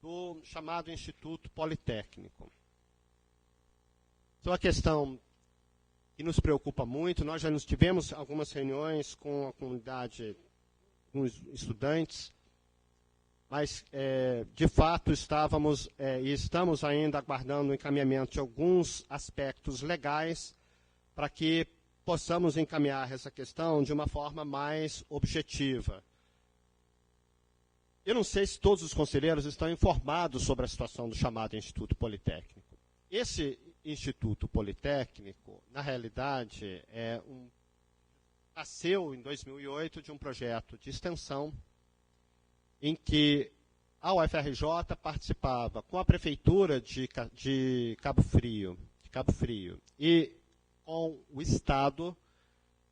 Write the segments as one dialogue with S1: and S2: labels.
S1: do chamado Instituto Politécnico. Isso é uma questão que nos preocupa muito. Nós já tivemos algumas reuniões com a comunidade, com os estudantes, mas, de fato, estamos ainda aguardando o encaminhamento de alguns aspectos legais para que possamos encaminhar essa questão de uma forma mais objetiva. Eu não sei se todos os conselheiros estão informados sobre a situação do chamado Instituto Politécnico. Esse Instituto Politécnico, na realidade, nasceu em 2008 de um projeto de extensão em que a UFRJ participava com a Prefeitura de Cabo Frio e com o Estado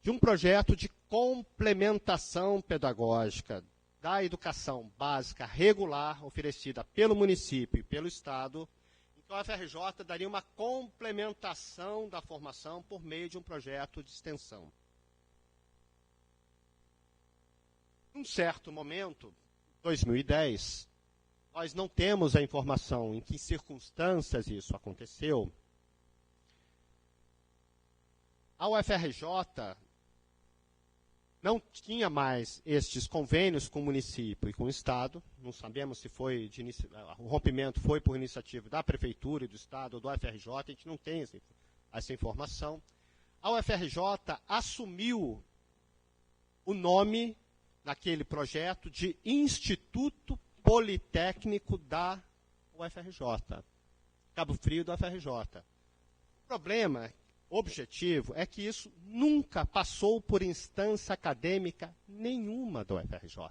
S1: de um projeto de complementação pedagógica da educação básica regular oferecida pelo município e pelo Estado, em que a UFRJ daria uma complementação da formação por meio de um projeto de extensão. Num certo momento, 2010, nós não temos a informação em que circunstâncias isso aconteceu. A UFRJ não tinha mais estes convênios com o município e com o Estado. Não sabemos se foi o rompimento foi por iniciativa da Prefeitura e do Estado ou do UFRJ, a gente não tem essa informação. A UFRJ assumiu o nome naquele projeto de Instituto Politécnico da UFRJ, Cabo Frio da UFRJ. O problema objetivo é que isso nunca passou por instância acadêmica nenhuma da UFRJ.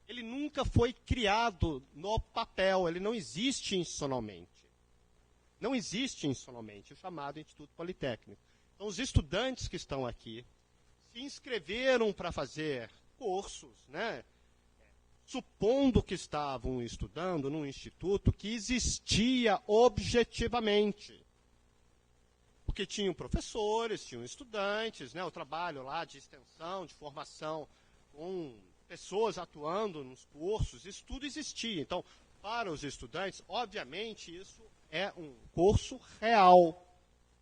S1: Ele nunca foi criado no papel, ele não existe institucionalmente. Não existe institucionalmente o chamado Instituto Politécnico. Então, os estudantes que estão aqui se inscreveram para fazer cursos, né, supondo que estavam estudando num instituto que existia objetivamente. Porque tinham professores, tinham estudantes, né, o trabalho lá de extensão, de formação, com pessoas atuando nos cursos, isso tudo existia. Então, para os estudantes, obviamente, isso é um curso real,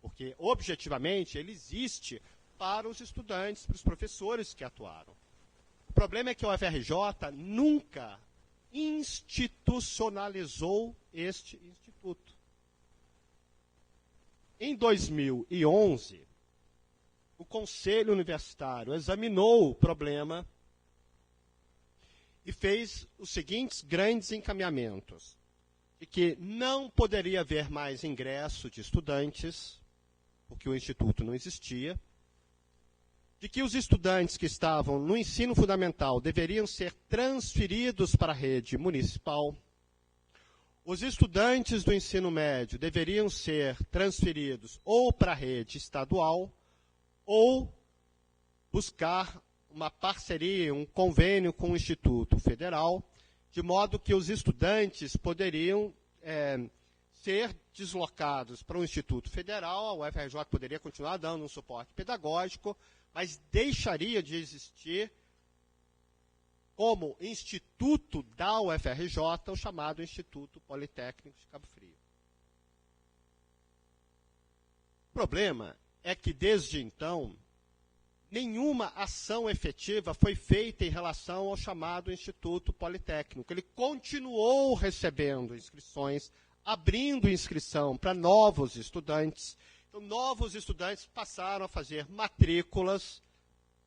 S1: porque objetivamente ele existe para os estudantes, para os professores que atuaram. O problema é que a UFRJ nunca institucionalizou este instituto. Em 2011, o Conselho Universitário examinou o problema e fez os seguintes grandes encaminhamentos: de que não poderia haver mais ingresso de estudantes, porque o instituto não existia, de que os estudantes que estavam no ensino fundamental deveriam ser transferidos para a rede municipal, os estudantes do ensino médio deveriam ser transferidos ou para a rede estadual ou buscar uma parceria, um convênio com o Instituto Federal, de modo que os estudantes poderiam ser deslocados para o Instituto Federal, a UFRJ poderia continuar dando um suporte pedagógico, mas deixaria de existir como instituto da UFRJ, o chamado Instituto Politécnico de Cabo Frio. O problema é que, desde então, nenhuma ação efetiva foi feita em relação ao chamado Instituto Politécnico. Ele continuou recebendo inscrições, abrindo inscrição para novos estudantes. Então, novos estudantes passaram a fazer matrículas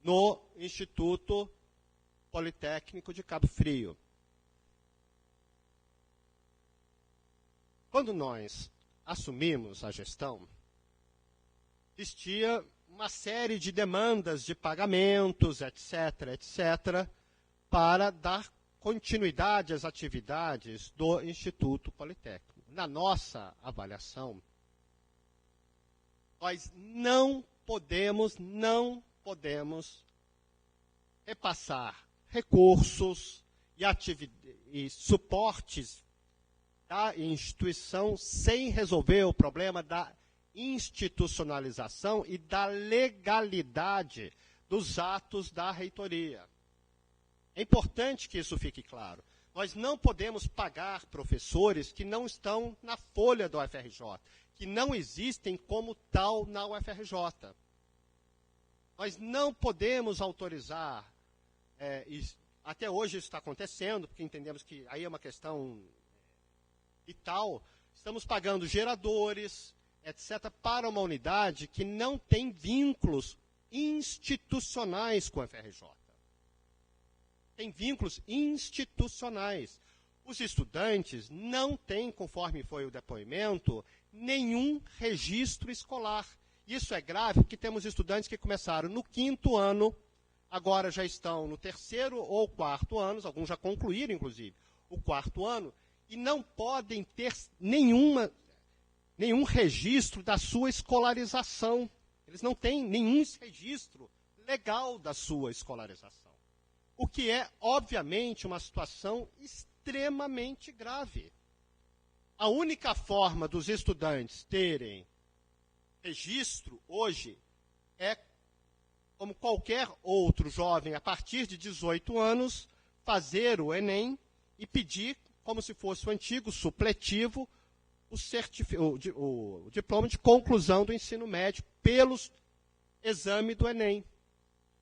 S1: no Instituto Politécnico de Cabo Frio. Quando nós assumimos a gestão, existia uma série de demandas de pagamentos, etc., para dar continuidade às atividades do Instituto Politécnico. Na nossa avaliação, nós não podemos repassar recursos e suportes da instituição sem resolver o problema da institucionalização e da legalidade dos atos da reitoria. É importante que isso fique claro. Nós não podemos pagar professores que não estão na folha da UFRJ, que não existem como tal na UFRJ. Nós não podemos autorizar, até hoje isso está acontecendo, porque entendemos que aí é uma questão vital, estamos pagando geradores, etc., para uma unidade que não tem vínculos institucionais com a UFRJ. Tem vínculos institucionais. Os estudantes não têm, conforme foi o depoimento, nenhum registro escolar. Isso é grave porque temos estudantes que começaram no 5º ano, agora já estão no 3º ou 4º ano, alguns já concluíram, inclusive, o 4º ano, e não podem ter nenhum registro da sua escolarização. Eles não têm nenhum registro legal da sua escolarização. O que é, obviamente, uma situação extremamente grave. A única forma dos estudantes terem registro hoje é, como qualquer outro jovem, a partir de 18 anos, fazer o Enem e pedir, como se fosse o antigo supletivo, o diploma de conclusão do ensino médio pelos exame do Enem.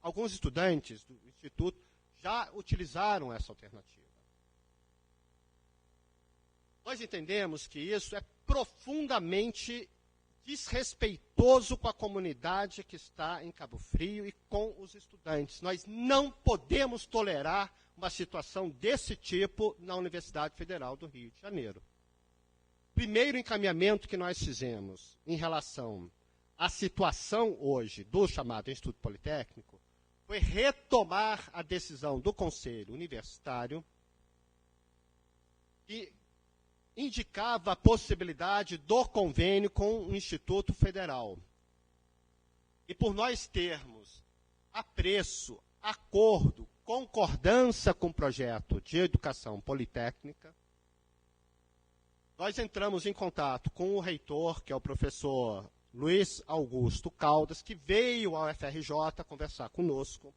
S1: Alguns estudantes do Instituto já utilizaram essa alternativa. Nós entendemos que isso é profundamente desrespeitoso com a comunidade que está em Cabo Frio e com os estudantes. Nós não podemos tolerar uma situação desse tipo na Universidade Federal do Rio de Janeiro. Primeiro encaminhamento que nós fizemos em relação à situação hoje do chamado Instituto Politécnico foi retomar a decisão do Conselho Universitário que indicava a possibilidade do convênio com o Instituto Federal. E por nós termos apreço, acordo, concordância com o projeto de educação politécnica, nós entramos em contato com o reitor, que é o professor Luiz Augusto Caldas, que veio ao UFRJ conversar conosco,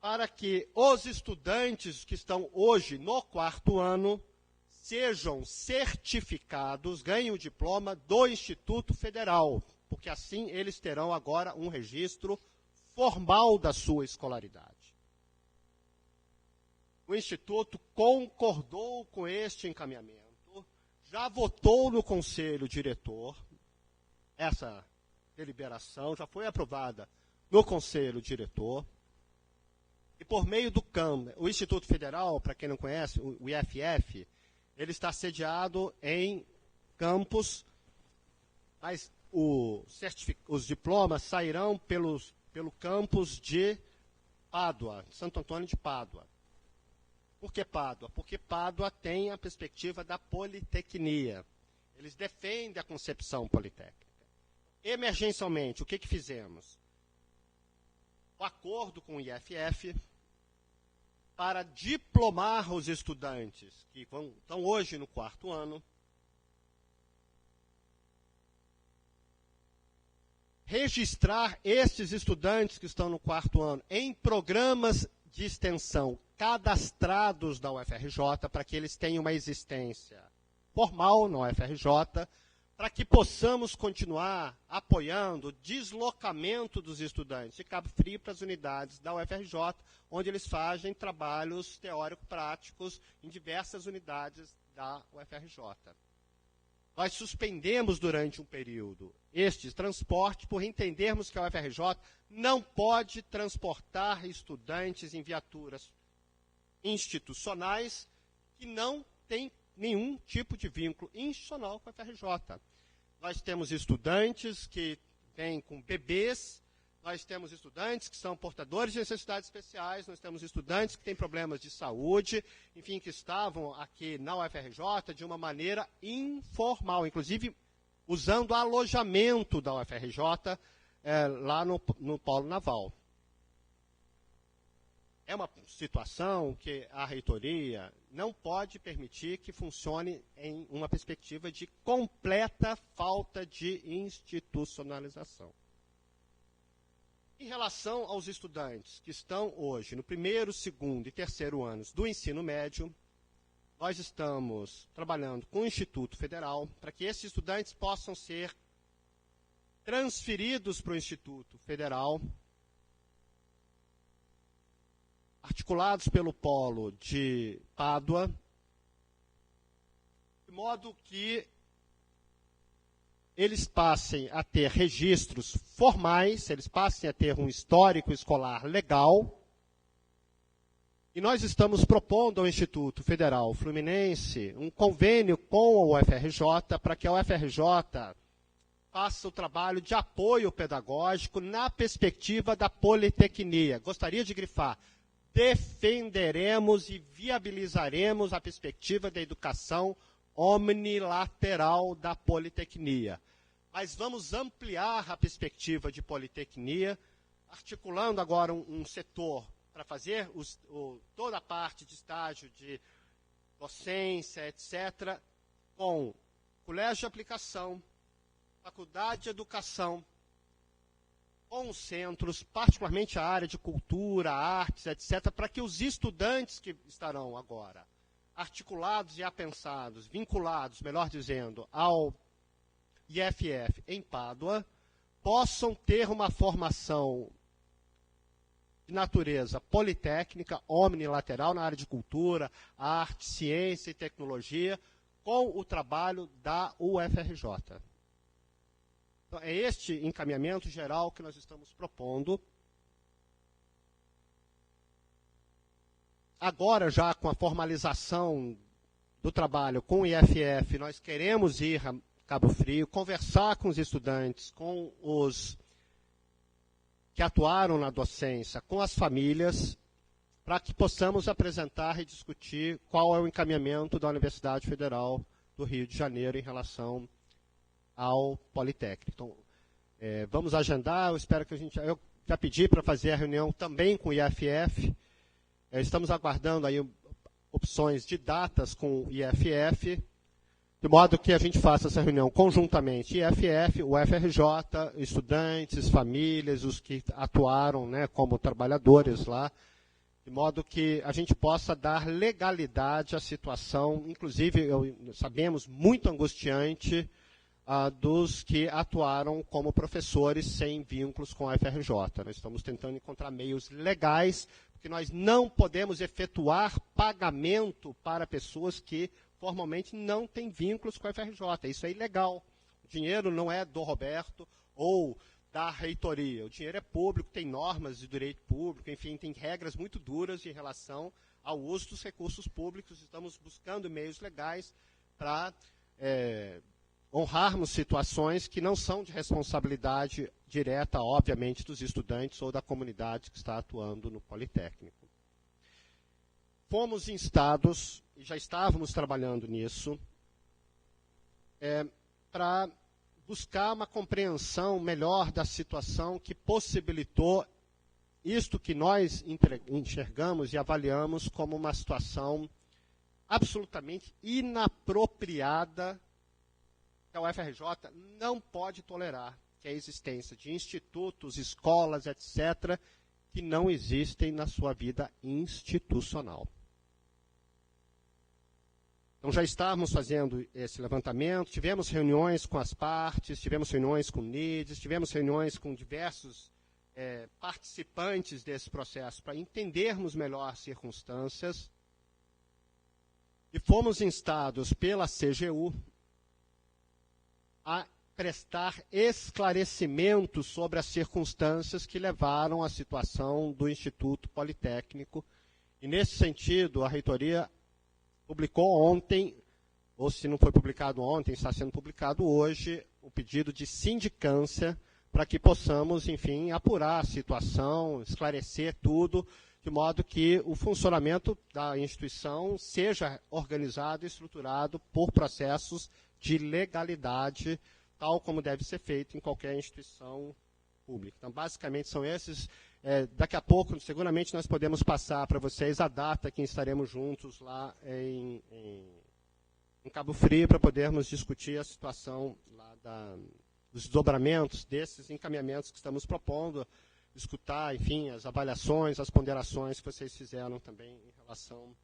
S1: para que os estudantes que estão hoje no 4º ano sejam certificados, ganhem o diploma do Instituto Federal, porque assim eles terão agora um registro formal da sua escolaridade. O Instituto concordou com este encaminhamento, já votou no Conselho Diretor. Essa deliberação já foi aprovada no Conselho Diretor. E por meio do CAM, o Instituto Federal, para quem não conhece, o IFF, ele está sediado em Campos, mas os diplomas sairão pelo campus de Pádua, Santo Antônio de Pádua. Por que Pádua? Porque Pádua tem a perspectiva da politecnia. Eles defendem a concepção politécnica. Emergencialmente, o que fizemos? O acordo com o IFF para diplomar os estudantes que estão hoje no 4º ano, registrar esses estudantes que estão no 4º ano em programas de extensão cadastrados da UFRJ, para que eles tenham uma existência formal na UFRJ, para que possamos continuar apoiando o deslocamento dos estudantes de Cabo Frio para as unidades da UFRJ, onde eles fazem trabalhos teórico-práticos em diversas unidades da UFRJ. Nós suspendemos durante um período este transporte por entendermos que a UFRJ não pode transportar estudantes em viaturas institucionais que não têm nenhum tipo de vínculo institucional com a UFRJ. Nós temos estudantes que vêm com bebês, nós temos estudantes que são portadores de necessidades especiais, nós temos estudantes que têm problemas de saúde, enfim, que estavam aqui na UFRJ de uma maneira informal, inclusive usando alojamento da UFRJ lá no Polo Naval. É uma situação que a reitoria não pode permitir que funcione em uma perspectiva de completa falta de institucionalização. Em relação aos estudantes que estão hoje no primeiro, segundo e terceiro anos do ensino médio, nós estamos trabalhando com o Instituto Federal para que esses estudantes possam ser transferidos para o Instituto Federal, articulados pelo Polo de Pádua, de modo que eles passem a ter registros formais, eles passem a ter um histórico escolar legal. E nós estamos propondo ao Instituto Federal Fluminense um convênio com a UFRJ para que a UFRJ faça o trabalho de apoio pedagógico na perspectiva da politecnia. Gostaria de grifar, defenderemos e viabilizaremos a perspectiva da educação omnilateral da politecnia. Mas vamos ampliar a perspectiva de politecnia, articulando agora um setor para fazer toda a parte de estágio de docência, etc., com colégio de aplicação, faculdade de educação, com os centros, particularmente a área de cultura, artes, etc., para que os estudantes que estarão agora articulados e apensados, vinculados, melhor dizendo, ao IFF em Pádua, possam ter uma formação de natureza politécnica, omnilateral, na área de cultura, arte, ciência e tecnologia, com o trabalho da UFRJ. Então, é este encaminhamento geral que nós estamos propondo. Agora, já com a formalização do trabalho com o IFF, nós queremos ir a Cabo Frio, conversar com os estudantes, com os que atuaram na docência, com as famílias, para que possamos apresentar e discutir qual é o encaminhamento da Universidade Federal do Rio de Janeiro em relação ao Politécnico. Então, vamos agendar, eu espero que eu já pedi para fazer a reunião também com o IFF, estamos aguardando aí opções de datas com o IFF, de modo que a gente faça essa reunião conjuntamente, IFF, UFRJ, estudantes, famílias, os que atuaram, né, como trabalhadores lá, de modo que a gente possa dar legalidade à situação, inclusive, sabemos, muito angustiante, dos que atuaram como professores sem vínculos com a UFRJ. Nós estamos tentando encontrar meios legais, porque nós não podemos efetuar pagamento para pessoas que formalmente não têm vínculos com a UFRJ. Isso é ilegal. O dinheiro não é do Roberto ou da reitoria. O dinheiro é público, tem normas de direito público, enfim, tem regras muito duras em relação ao uso dos recursos públicos. Estamos buscando meios legais para honrarmos situações que não são de responsabilidade direta, obviamente, dos estudantes ou da comunidade que está atuando no Politécnico. Fomos instados, e já estávamos trabalhando nisso, para buscar uma compreensão melhor da situação que possibilitou isto que nós enxergamos e avaliamos como uma situação absolutamente inapropriada que a UFRJ não pode tolerar, que é a existência de institutos, escolas, etc., que não existem na sua vida institucional. Então, já estávamos fazendo esse levantamento, tivemos reuniões com as partes, tivemos reuniões com o NIDES, tivemos reuniões com diversos participantes desse processo para entendermos melhor as circunstâncias e fomos instados pela CGU a prestar esclarecimentos sobre as circunstâncias que levaram à situação do Instituto Politécnico. E, nesse sentido, a reitoria publicou ontem, ou se não foi publicado ontem, está sendo publicado hoje, o pedido de sindicância para que possamos, enfim, apurar a situação, esclarecer tudo, de modo que o funcionamento da instituição seja organizado e estruturado por processos de legalidade, tal como deve ser feito em qualquer instituição pública. Então, basicamente, são esses. Daqui a pouco, seguramente, nós podemos passar para vocês a data que estaremos juntos lá em Cabo Frio para podermos discutir a situação lá dos desdobramentos desses encaminhamentos que estamos propondo. escutar, enfim, as avaliações, as ponderações que vocês fizeram também em relação